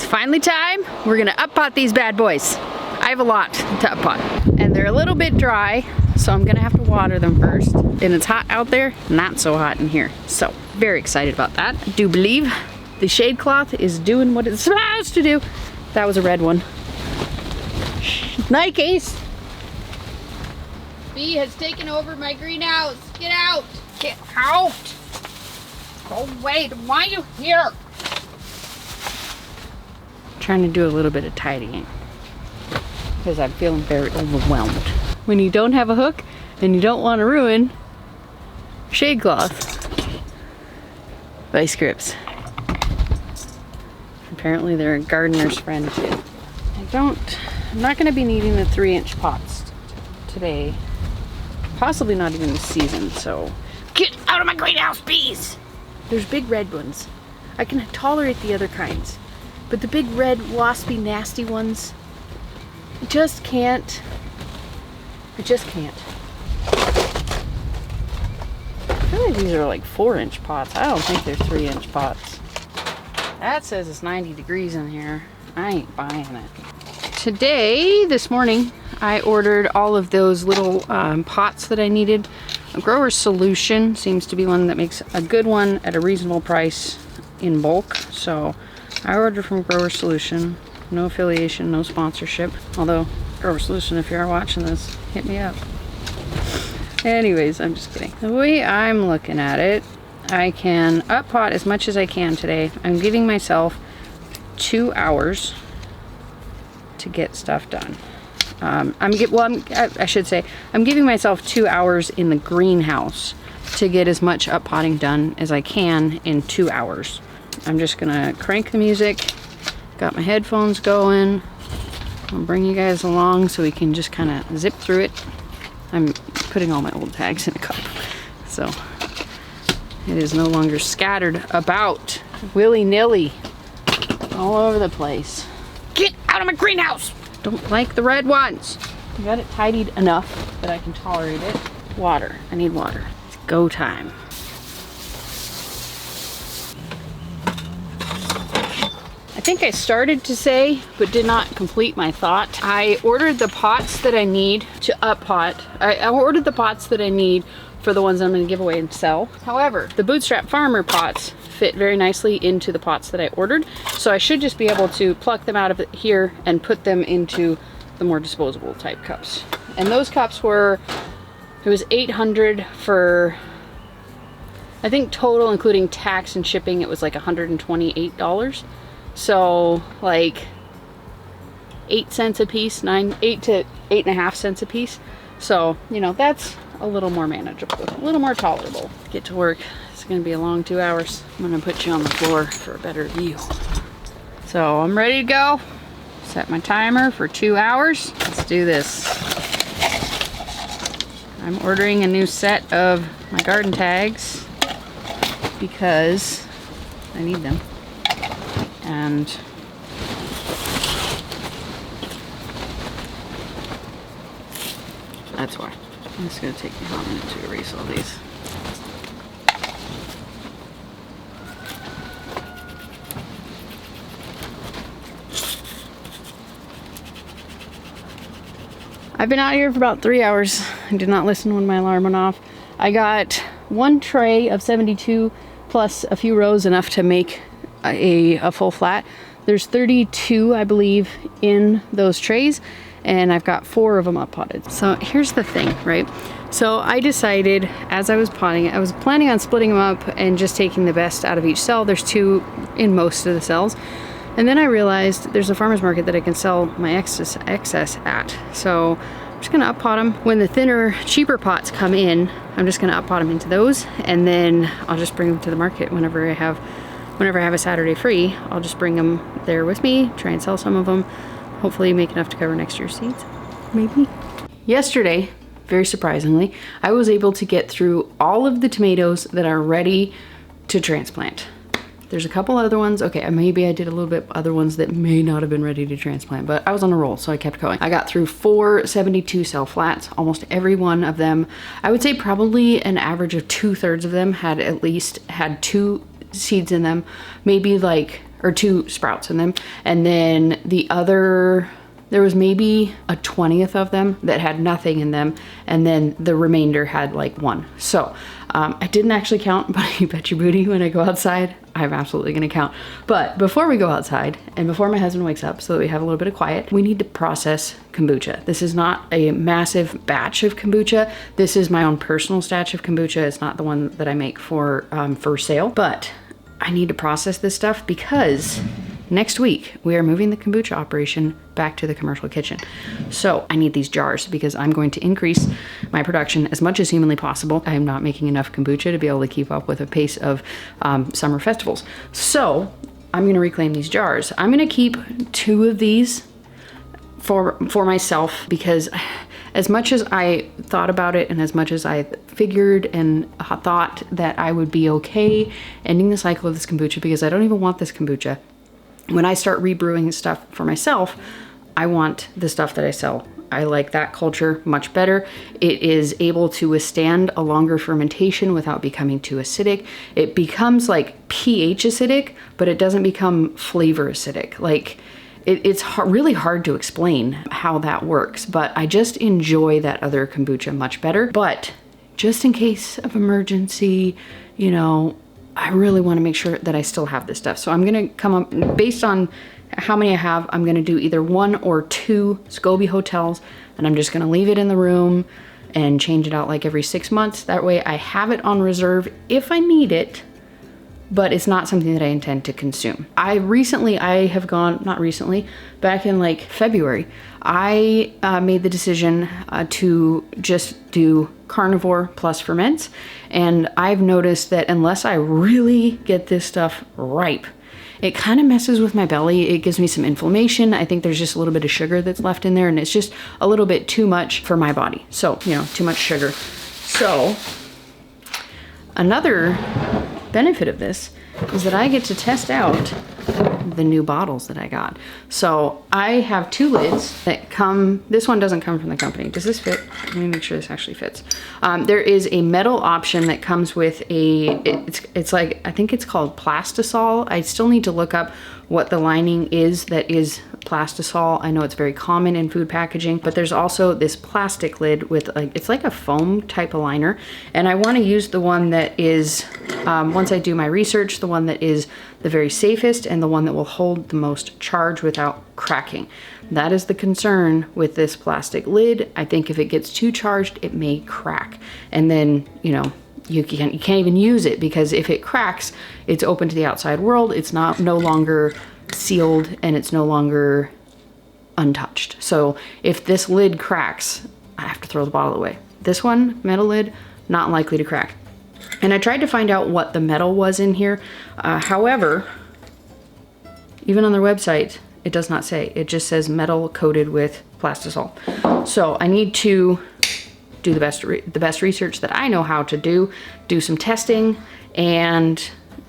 finally time. We're gonna up-pot these bad boys. I have a lot to up-pot, and they're a little bit dry, so I'm gonna have to water them first. And it's hot out there, not so hot in here. So, very excited about that. I do believe the shade cloth is doing what it's supposed to do. That was a red one. Nikes! Bee has taken over my greenhouse. Get out! Get out! Go away! Why are you here? Trying to do a little bit of tidying because I'm feeling very overwhelmed. When you don't have a hook and you don't want to ruin shade cloth vice grips. Apparently they're a gardener's friend too. I'm not going to be needing the 3-inch pots today. Possibly not even this season, so get out of my greenhouse, bees! There's big red ones. I can tolerate the other kinds, but the big red waspy nasty ones, I just can't. I just can't. I feel like these are like 4-inch pots. I don't think they're 3-inch pots. That says it's 90 degrees in here. I ain't buying it. This morning, I ordered all of those little pots that I needed. A Grower's Solution seems to be one that makes a good one at a reasonable price in bulk. So I ordered from Grower's Solution. No affiliation, no sponsorship. Although, Grower's Solution, if you are watching this, hit me up. Anyways, I'm just kidding. The way I'm looking at it, I can up-pot as much as I can today. I'm giving myself 2 hours to get stuff done. I should say, I'm giving myself 2 hours in the greenhouse to get as much up-potting done as I can in 2 hours. I'm just gonna crank the music, got my headphones going. I'll bring you guys along so we can just kind of zip through it. I'm putting all my old tags in a cup, so it is no longer scattered about willy-nilly all over the place. Get out of my greenhouse! Don't like the red ones. I got it tidied enough that I can tolerate it. Water. I need water. It's go time. I think I started to say, but did not complete my thought. I ordered the pots that I need to up-pot. I ordered the pots that I need for the ones I'm going to give away and sell. However, the Bootstrap Farmer pots fit very nicely into the pots that I ordered, so I should just be able to pluck them out of here and put them into the more disposable type cups. And those cups were, it was $800 for, I think total including tax and shipping, it was like $128. So like 8 cents a piece, 8 to 8.5 cents a piece. So, you know, that's a little more manageable, a little more tolerable. Get to work. It's gonna be a long 2 hours. I'm gonna put you on the floor for a better view. So I'm ready to go. Set my timer for 2 hours. Let's do this. I'm ordering a new set of my garden tags because I need them. And that's why. It's gonna take me a minute to erase all these. I've been out here for about 3 hours. I did not listen when my alarm went off. I got one tray of 72 plus a few rows, enough to make a full flat. There's 32, I believe, in those trays, and I've got 4 of them up potted. So here's the thing, right? So I decided as I was potting it, I was planning on splitting them up and just taking the best out of each cell. There's 2 in most of the cells. And then I realized there's a farmer's market that I can sell my excess at. So I'm just gonna up pot them. When the thinner, cheaper pots come in, I'm just gonna up pot them into those, and then I'll just bring them to the market whenever I have a Saturday free. I'll just bring them there with me, try and sell some of them. Hopefully make enough to cover next year's seeds, maybe. Yesterday, very surprisingly, I was able to get through all of the tomatoes that are ready to transplant. There's a couple other ones. Okay, maybe I did a little bit other ones that may not have been ready to transplant, but I was on a roll, so I kept going. I got through 4 72 cell flats, almost every one of them. I would say probably an average of 2/3 of them had at least had 2 seeds in them, maybe like or 2 sprouts in them. And then the other, there was maybe a 20th of them that had nothing in them. And then the remainder had like 1. So I didn't actually count, but you bet your booty when I go outside, I'm absolutely gonna count. But before we go outside and before my husband wakes up so that we have a little bit of quiet, we need to process kombucha. This is not a massive batch of kombucha. This is my own personal stash of kombucha. It's not the one that I make for sale, but I need to process this stuff because next week we are moving the kombucha operation back to the commercial kitchen. So I need these jars because I'm going to increase my production as much as humanly possible. I am not making enough kombucha to be able to keep up with the pace of summer festivals. So I'm gonna reclaim these jars. I'm gonna keep 2 of these for myself because as much as I thought about it and as much as I figured and thought that I would be okay ending the cycle of this kombucha, because I don't even want this kombucha. When I start rebrewing stuff for myself, I want the stuff that I sell. I like that culture much better. It is able to withstand a longer fermentation without becoming too acidic. It becomes like pH acidic, but it doesn't become flavor acidic. Like it's really hard to explain how that works, but I just enjoy that other kombucha much better. But just in case of emergency, you know, I really want to make sure that I still have this stuff. So I'm going to come up based on how many I have. I'm going to do either 1 or 2 SCOBY hotels, and I'm just going to leave it in the room and change it out like every 6 months. That way I have it on reserve if I need it, but it's not something that I intend to consume. Back in like February, I made the decision to just do carnivore plus ferments. And I've noticed that unless I really get this stuff ripe, it kind of messes with my belly. It gives me some inflammation. I think there's just a little bit of sugar that's left in there and it's just a little bit too much for my body. So, you know, too much sugar. So another benefit of this is that I get to test out the new bottles that I got. So I have 2 lids that come, this one doesn't come from the company. Does this fit? Let me make sure this actually fits. There is a metal option that comes with it's like, I think it's called plastisol. I still need to look up what the lining is that is plastisol. I know it's very common in food packaging, but there's also this plastic lid with like, it's like a foam type of liner. And I want to use the one that is, once I do my research, the one that is the very safest and the one that will hold the most charge without cracking. That is the concern with this plastic lid. I think if it gets too charged, it may crack. And then, you know, you can't even use it because if it cracks, it's open to the outside world. It's no longer sealed and it's no longer untouched. So if this lid cracks, I have to throw the bottle away. This one, metal lid, not likely to crack. And I tried to find out what the metal was in here. However, even on their website, it does not say. It just says metal coated with plastisol. So I need to do the best research that I know how to do some testing, and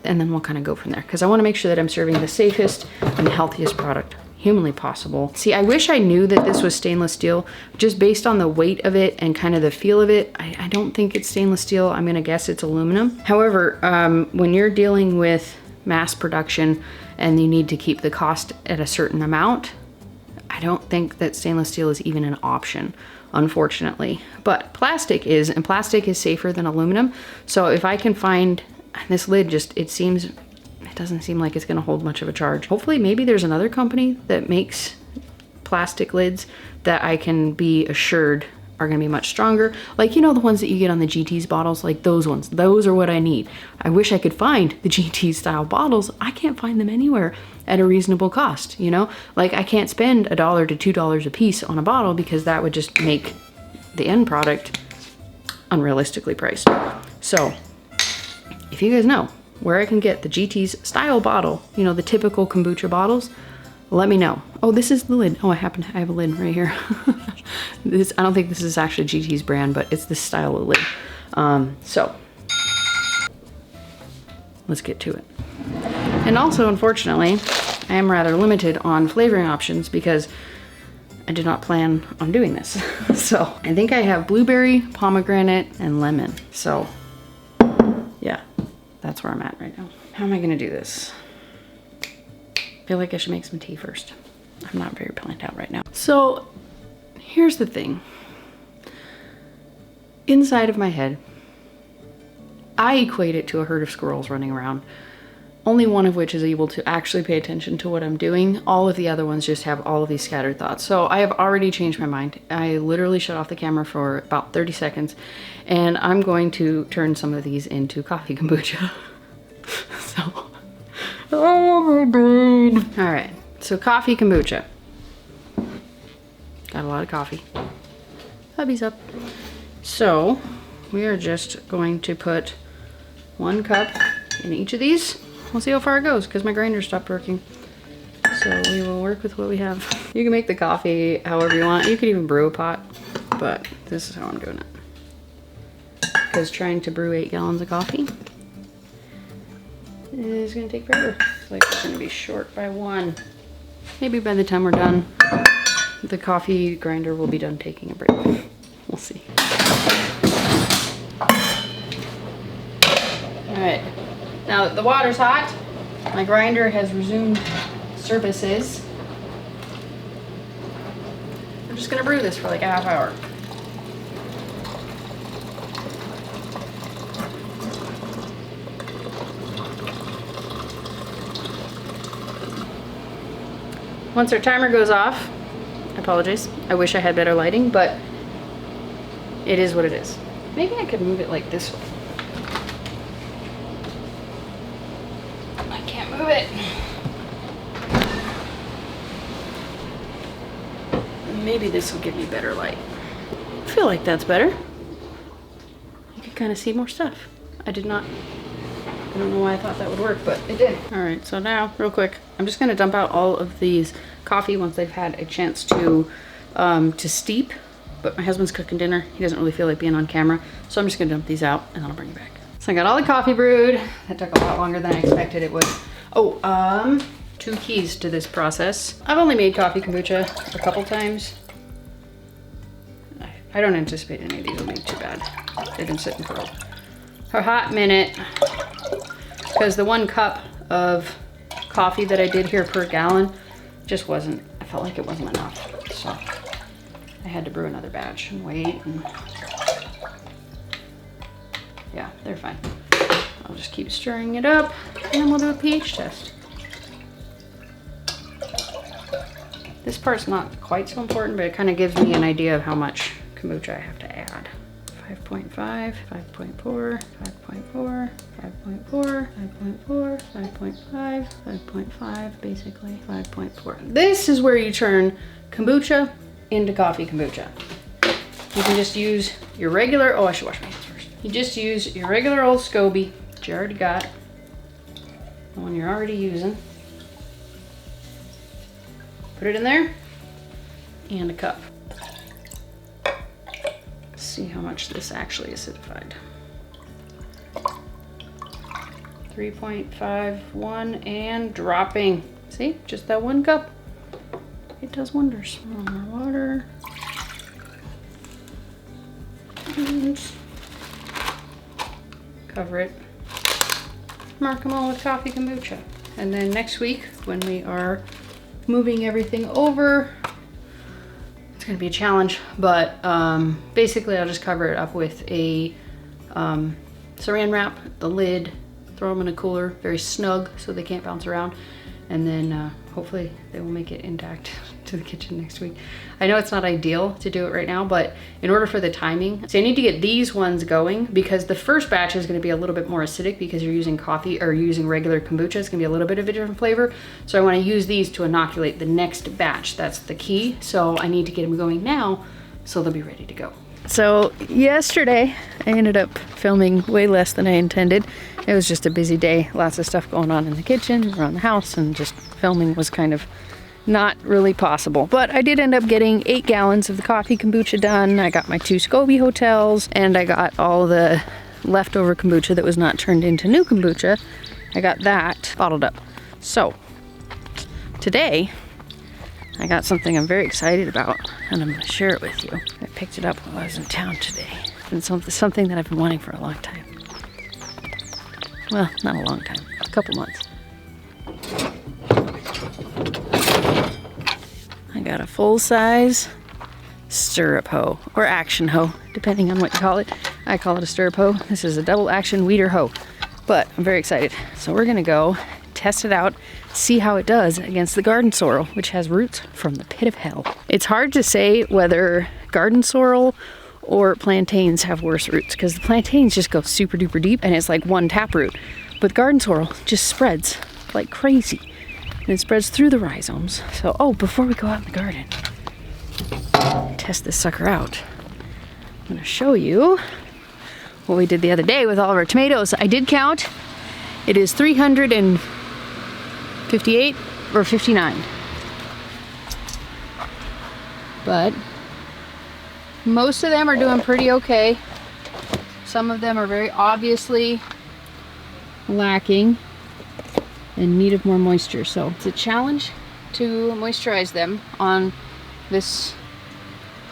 then we'll kind of go from there because I want to make sure that I'm serving the safest and the healthiest product humanly possible. See, I wish I knew that this was stainless steel. Just based on the weight of it and kind of the feel of it, I don't think it's stainless steel. I'm gonna guess it's aluminum. However, when you're dealing with mass production and you need to keep the cost at a certain amount, I don't think that stainless steel is even an option, unfortunately. But plastic is, and plastic is safer than aluminum. So if I can find this lid, it doesn't seem like it's gonna hold much of a charge. Hopefully, maybe there's another company that makes plastic lids that I can be assured are gonna be much stronger. Like, you know, the ones that you get on the GT's bottles, like those ones, those are what I need. I wish I could find the GT style bottles. I can't find them anywhere at a reasonable cost, you know? Like, I can't spend $1 to $2 a piece on a bottle because that would just make the end product unrealistically priced. So if you guys know where I can get the GT's style bottle, you know, the typical kombucha bottles, let me know. Oh, this is the lid. Oh, I have a lid right here. I don't think this is actually GT's brand, but it's this style of lid. So let's get to it. And also, unfortunately, I am rather limited on flavoring options because I did not plan on doing this. So I think I have blueberry, pomegranate, and lemon. So yeah, that's where I'm at right now. How am I gonna do this? feel like I should make some tea first. I'm not very planned out right now. So here's the thing. Inside of my head, I equate it to a herd of squirrels running around. Only one of which is able to actually pay attention to what I'm doing. All of the other ones just have all of these scattered thoughts. So I have already changed my mind. I literally shut off the camera for about 30 seconds and I'm going to turn some of these into coffee kombucha. So, oh my brain. All right, so coffee kombucha. Got a lot of coffee. Hubby's up. So we are just going to put 1 cup in each of these. We'll see how far it goes because my grinder stopped working. So we will work with what we have. You can make the coffee however you want. You could even brew a pot, but this is how I'm doing it. Because trying to brew 8 gallons of coffee is gonna take forever. It's like it's gonna be short by 1. Maybe by the time we're done, the coffee grinder will be done taking a break. We'll see. All right. Now that the water's hot, my grinder has resumed services. I'm just gonna brew this for like a half hour. Once our timer goes off, I apologize. I wish I had better lighting, but it is what it is. Maybe I could move it like this way. Move it. Maybe this will give me better light. I feel like that's better. You can kind of see more stuff. I don't know why I thought that would work, but it did. All right, so now real quick, I'm just gonna dump out all of these coffee once they've had a chance to steep, but my husband's cooking dinner. He doesn't really feel like being on camera, so I'm just gonna dump these out and then I'll bring it back. So I got all the coffee brewed. That took a lot longer than I expected it would. Oh, 2 keys to this process. I've only made coffee kombucha a couple times. I don't anticipate any of these will be too bad. They've been sitting for a hot minute because the 1 cup of coffee that I did here per gallon just wasn't, I felt like it wasn't enough. So I had to brew another batch and wait. And yeah, they're fine. I'll just keep stirring it up and then we'll do a pH test. This part's not quite so important, but it kind of gives me an idea of how much kombucha I have to add. 5.5, 5.4, 5.4, 5.4, 5.4, 5.5, 5.5, basically 5.4. This is where you turn kombucha into coffee kombucha. You can just use your regular, oh, I should wash my hands first. You just use your regular old SCOBY that you already got, the one you're already using. Put it in there, and a cup. Let's see how much this actually acidified. 3.51 and dropping. See, just that 1 cup. It does wonders. More water. And cover it. Mark them all with coffee kombucha. And then next week, when we are moving everything over, it's gonna be a challenge, but basically I'll just cover it up with a saran wrap, the lid, throw them in a cooler, very snug so they can't bounce around, and then hopefully they will make it intact to the kitchen next week. I know it's not ideal to do it right now, but in order for the timing, so I need to get these ones going because the first batch is going to be a little bit more acidic because you're using coffee or using regular kombucha. It's going to be a little bit of a different flavor. So I want to use these to inoculate the next batch. That's the key. So I need to get them going now so they'll be ready to go. So yesterday I ended up filming way less than I intended. It was just a busy day, lots of stuff going on in the kitchen, around the house, and just filming was kind of not really possible. But I did end up getting 8 gallons of the coffee kombucha done. I got my 2 SCOBY hotels, and I got all the leftover kombucha that was not turned into new kombucha. I got that bottled up. So today I got something I'm very excited about, and I'm going to share it with you. I picked it up while I was in town today. It's something that I've been wanting for a long time. Well, not a long time, a couple months. got a full-size stirrup hoe, or action hoe, depending on what you call it. I call it a stirrup hoe. This is a double action weeder hoe, but I'm very excited. So we're gonna go test it out, see how it does against the garden sorrel, which has roots from the pit of hell. It's hard to say whether garden sorrel or plantains have worse roots, because the plantains just go super duper deep and it's like one taproot, but garden sorrel just spreads like crazy and it spreads through the rhizomes. So, oh, before we go out in the garden, test this sucker out, I'm gonna show you what we did the other day with all of our tomatoes. I did count. It is 358 or 59. But most of them are doing pretty okay. Some of them are very obviously lacking and need of more moisture. So it's a challenge to moisturize them on this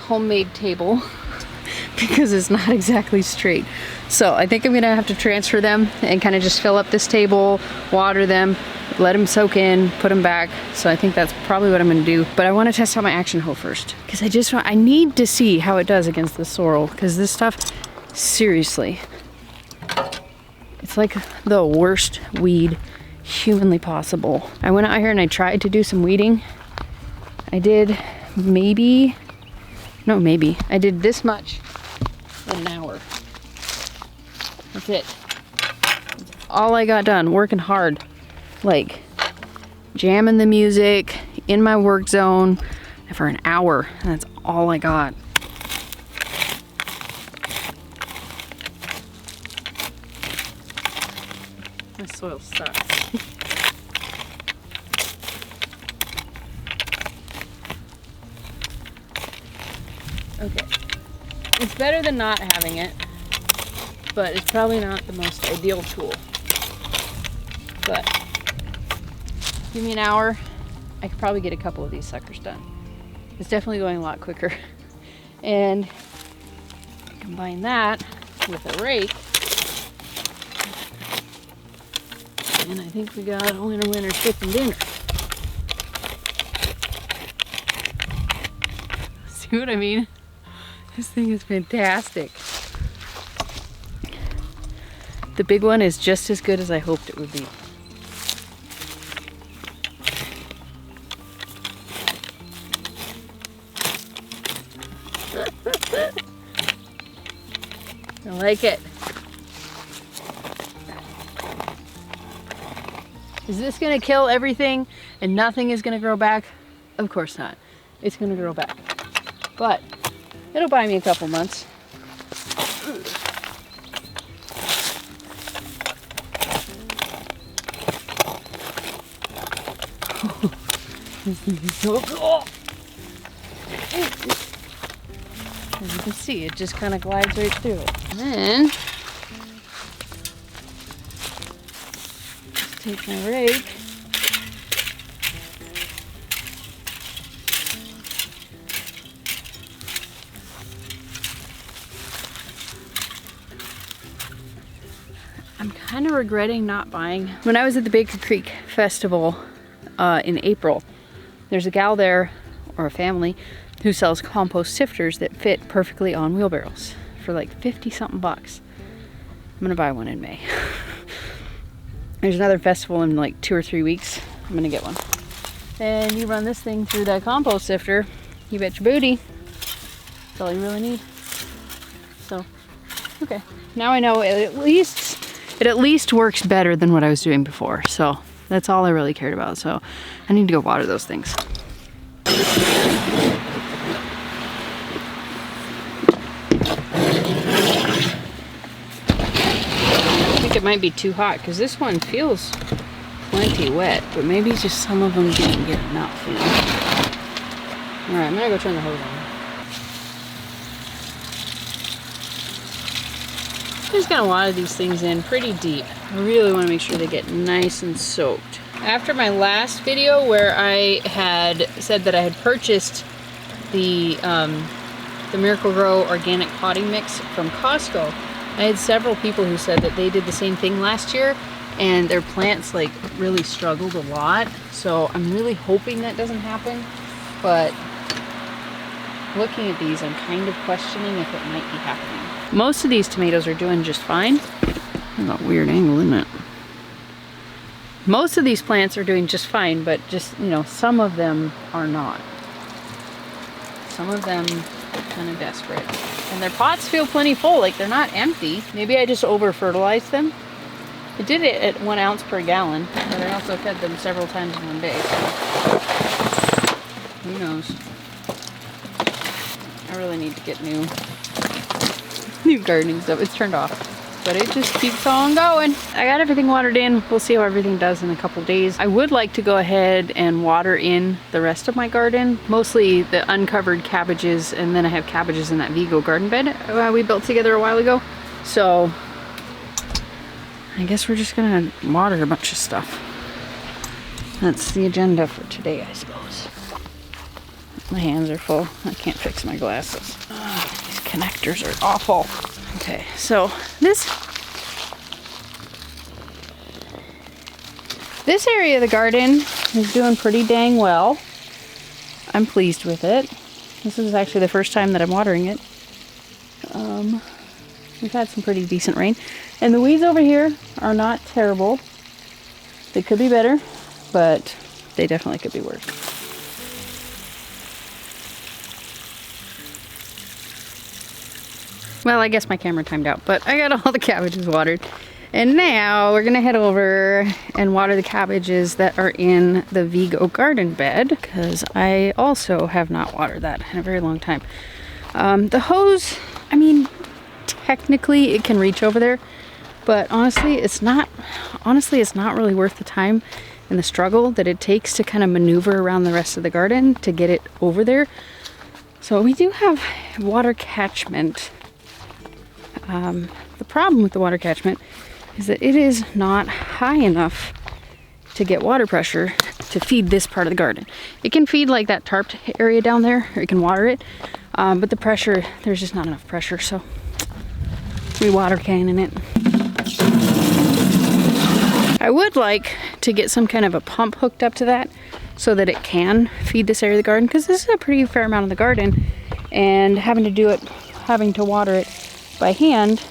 homemade table because it's not exactly straight. So I think I'm gonna have to transfer them and kind of just fill up this table, water them, let them soak in, put them back. So I think that's probably what I'm gonna do. But I wanna test out my action hoe first, because I need to see how it does against the sorrel, because this stuff, seriously, it's like the worst weed humanly possible. I went out here and I tried to do some weeding. I did I did this much in an hour. That's it. That's all I got done, working hard. Like, jamming the music in my work zone for an hour. And that's all I got. My soil sucks. Okay. It's better than not having it, but it's probably not the most ideal tool. But give me an hour, I could probably get a couple of these suckers done. It's definitely going a lot quicker. And combine that with a rake, and I think we got a winner chicken dinner. See what I mean? This thing is fantastic. The big one is just as good as I hoped it would be. I like it. Is this gonna kill everything and nothing is gonna grow back? Of course not. It's gonna grow back. But it'll buy me a couple months. This thing is so cool. As you can see, it just kind of glides right through it. And then, take my rake. I'm kind of regretting not buying. When I was at the Baker Creek Festival in April, there's a gal there, or a family, who sells compost sifters that fit perfectly on wheelbarrows for like 50 something bucks. I'm gonna buy one in May. There's another festival in like 2 or 3 weeks. I'm gonna get one. And you run this thing through that compost sifter, you bet your booty. That's all you really need. So, okay. Now I know it at least works better than what I was doing before. So that's all I really cared about. So I need to go water those things. I think it might be too hot because this one feels plenty wet, but maybe just some of them didn't get enough, you know? All right, I'm gonna go turn the hose on. I'm just gonna water these things in pretty deep. I really want to make sure they get nice and soaked. After my last video where I had said that I had purchased the Miracle-Gro organic potting mix from Costco, I had several people who said that they did the same thing last year and their plants like really struggled a lot. So I'm really hoping that doesn't happen, but looking at these, I'm kind of questioning if it might be happening. Most of these tomatoes are doing just fine. That's a weird angle, isn't it? Most of these plants are doing just fine, but just, you know, some of them are not. Some of them are kind of desperate. And their pots feel plenty full, like they're not empty. Maybe I just over-fertilized them. I did it at 1 ounce per gallon, but I also fed them several times in one day, so who knows. I really need to get new gardening stuff. It's turned off, but it just keeps on going. I got everything watered in. We'll see how everything does in a couple days. I would like to go ahead and water in the rest of my garden, mostly the uncovered cabbages, and then I have cabbages in that Vigo garden bed we built together a while ago. So I guess we're just gonna water a bunch of stuff. That's the agenda for today, I suppose. My hands are full. I can't fix my glasses. Oh, these connectors are awful. Okay, so this area of the garden is doing pretty dang well. I'm pleased with it. This is actually the first time that I'm watering it. We've had some pretty decent rain. And the weeds over here are not terrible. They could be better, but they definitely could be worse. Well, I guess my camera timed out, but I got all the cabbages watered. And now we're gonna head over and water the cabbages that are in the Vigo garden bed, because I also have not watered that in a very long time. The hose, I mean, technically it can reach over there, but honestly it's not really worth the time and the struggle that it takes to kind of maneuver around the rest of the garden to get it over there. So we do have water catchment. The problem with the water catchment is that it is not high enough to get water pressure to feed this part of the garden. It can feed like that tarped area down there, or you can water it, but the pressure, there's just not enough pressure, so we water cannon it. I would like to get some kind of a pump hooked up to that so that it can feed this area of the garden, because this is a pretty fair amount of the garden, and having to water it by hand,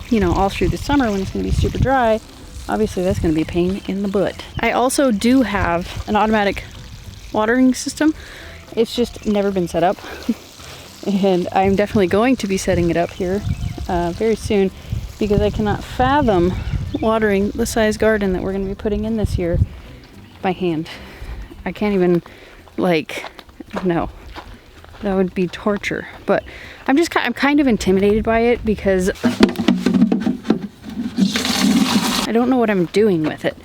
you know, all through the summer when it's going to be super dry, obviously that's going to be a pain in the butt. I also do have an automatic watering system. It's just never been set up. And I'm definitely going to be setting it up here very soon, because I cannot fathom watering the size garden that we're going to be putting in this year by hand. I can't even, like, no. That would be torture. But I'm kind of intimidated by it, because I don't know what I'm doing with it.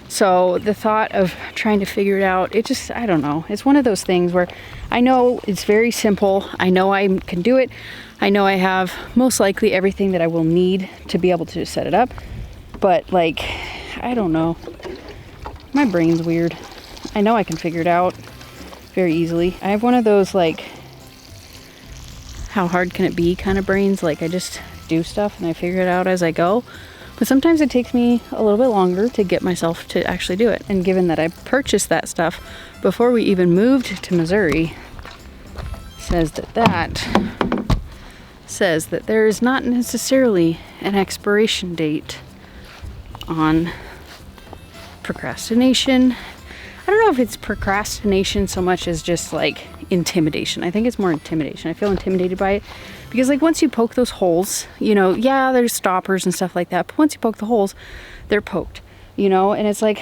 So the thought of trying to figure it out, it just, I don't know. It's one of those things where I know it's very simple. I know I can do it. I know I have most likely everything that I will need to be able to set it up. But like, I don't know. My brain's weird. I know I can figure it out very easily. I have one of those like, how hard can it be kind of brains. Like I just do stuff and I figure it out as I go. But sometimes it takes me a little bit longer to get myself to actually do it. And given that I purchased that stuff before we even moved to Missouri, says that there is not necessarily an expiration date on procrastination. I don't know if it's procrastination so much as just like intimidation. I think it's more intimidation. I feel intimidated by it because like once you poke those holes, you know, yeah, there's stoppers and stuff like that, but once you poke the holes, they're poked, you know, and it's like,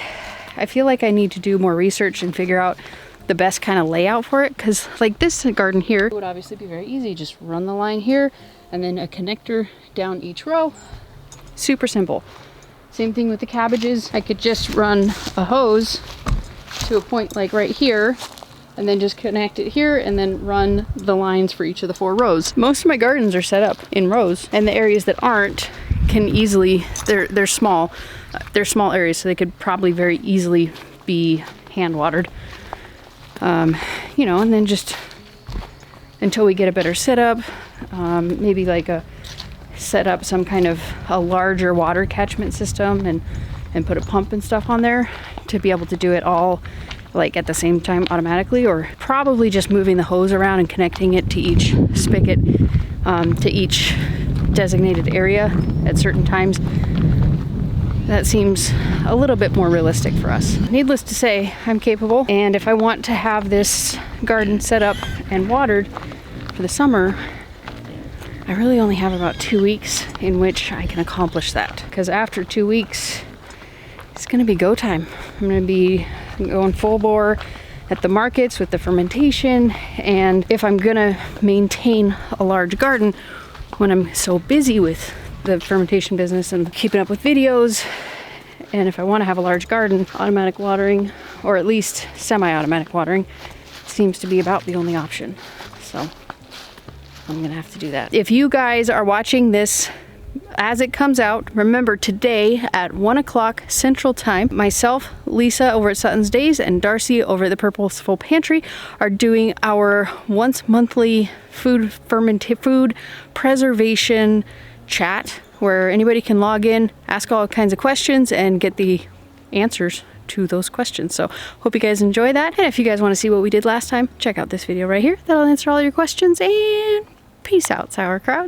I feel like I need to do more research and figure out the best kind of layout for it, because like this garden here would obviously be very easy. Just run the line here and then a connector down each row. Super simple. Same thing with the cabbages. I could just run a hose to a point like right here and then just connect it here and then run the lines for each of the 4 rows. Most of my gardens are set up in rows, and the areas that aren't can easily, they're small. They're small areas, so they could probably very easily be hand watered. You know, and then just until we get a better setup, maybe like set up some kind of a larger water catchment system and put a pump and stuff on there to be able to do it all like at the same time automatically, or probably just moving the hose around and connecting it to each spigot, to each designated area at certain times. That seems a little bit more realistic for us. Needless to say, I'm capable, and if I want to have this garden set up and watered for the summer, I really only have about 2 weeks in which I can accomplish that. Because after 2 weeks, it's gonna be go time. I'm gonna be going full bore at the markets with the fermentation, and if I'm gonna maintain a large garden when I'm so busy with the fermentation business and keeping up with videos, and if I want to have a large garden, automatic watering, or at least semi-automatic watering, seems to be about the only option. So I'm gonna have to do that. If you guys are watching this as it comes out, remember today at 1 o'clock Central Time, myself, Lisa over at Sutton's Days, and Darcy over at the Purposeful Pantry are doing our once monthly food preservation chat, where anybody can log in, ask all kinds of questions, and get the answers to those questions. So hope you guys enjoy that. And if you guys want to see what we did last time, check out this video right here. That'll answer all your questions, and peace out, sauerkraut.